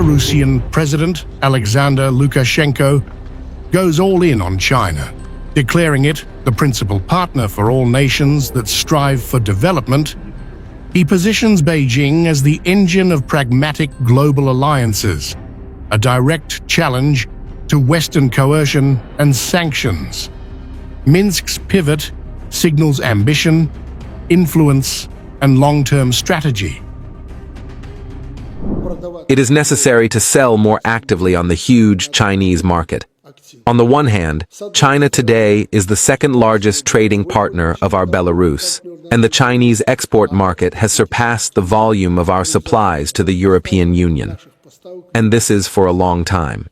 Belarusian President Aleksandr Lukashenko goes all in on China, declaring it the principal partner for all nations that strive for development. He positions Beijing as the engine of pragmatic global alliances, a direct challenge to Western coercion and sanctions. Minsk's pivot signals ambition, influence, and long-term strategy. It is necessary to sell more actively on the huge Chinese market. On the one hand, China today is the second largest trading partner of our Belarus, and the Chinese export market has surpassed the volume of our supplies to the European Union. And this is for a long time.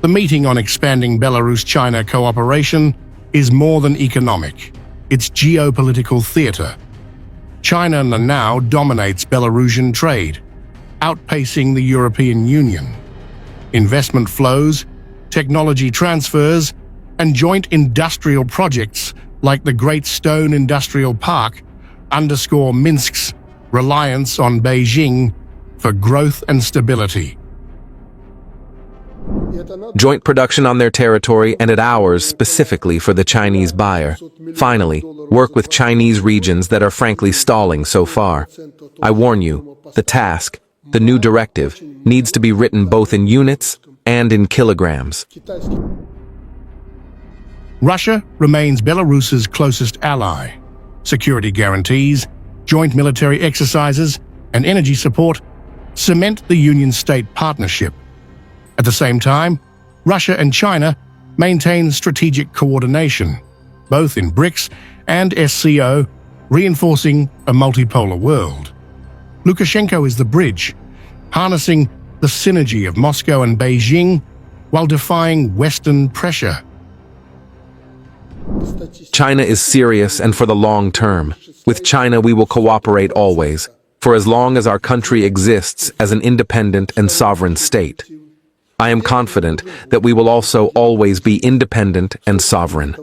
The meeting on expanding Belarus-China cooperation is more than economic. It's geopolitical theater. China now dominates Belarusian trade, outpacing the European Union. Investment flows, technology transfers, and joint industrial projects like the Great Stone Industrial Park underscore Minsk's reliance on Beijing for growth and stability. Joint production on their territory and at ours specifically for the Chinese buyer. Finally, work with Chinese regions that are frankly stalling so far. I warn you, the task, the new directive, needs to be written both in units and in kilograms. Russia remains Belarus's closest ally. Security guarantees, joint military exercises, and energy support cement the Union-state partnership. At the same time, Russia and China maintain strategic coordination, both in BRICS and SCO, reinforcing a multipolar world. Lukashenko is the bridge, harnessing the synergy of Moscow and Beijing while defying Western pressure. China is serious and for the long term. With China we will cooperate always, for as long as our country exists as an independent and sovereign state. I am confident that we will also always be independent and sovereign.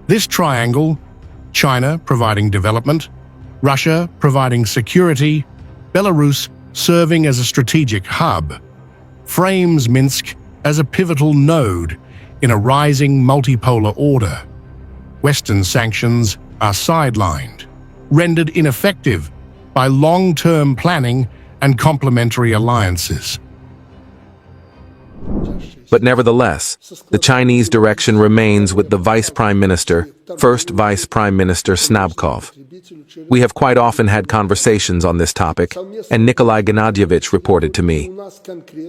This triangle, China providing development, Russia providing security, Belarus serving as a strategic hub, frames Minsk as a pivotal node in a rising multipolar order. Western sanctions are sidelined, rendered ineffective by long-term planning and complementary alliances. But nevertheless, the Chinese direction remains with the Vice Prime Minister, First Vice Prime Minister Snabkov. We have quite often had conversations on this topic, and Nikolai Gennadievich reported to me.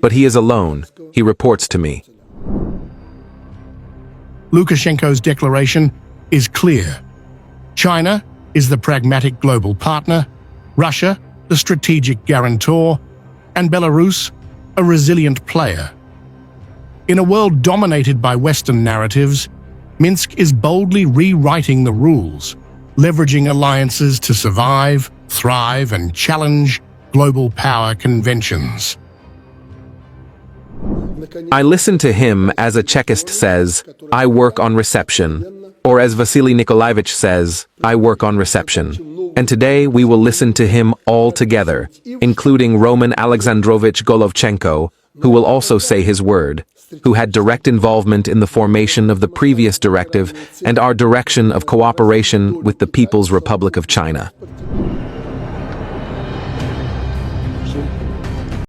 But he is alone, he reports to me. Lukashenko's declaration is clear. China is the pragmatic global partner, Russia the strategic guarantor, and Belarus a resilient player. In a world dominated by Western narratives, Minsk is boldly rewriting the rules, leveraging alliances to survive, thrive, and challenge global power conventions. I listen to him as a Chekist says, I work on reception, or as Vasily Nikolaevich says, I work on reception. And today we will listen to him all together, including Roman Alexandrovich Golovchenko, who will also say his word, who had direct involvement in the formation of the previous directive and our direction of cooperation with the People's Republic of China.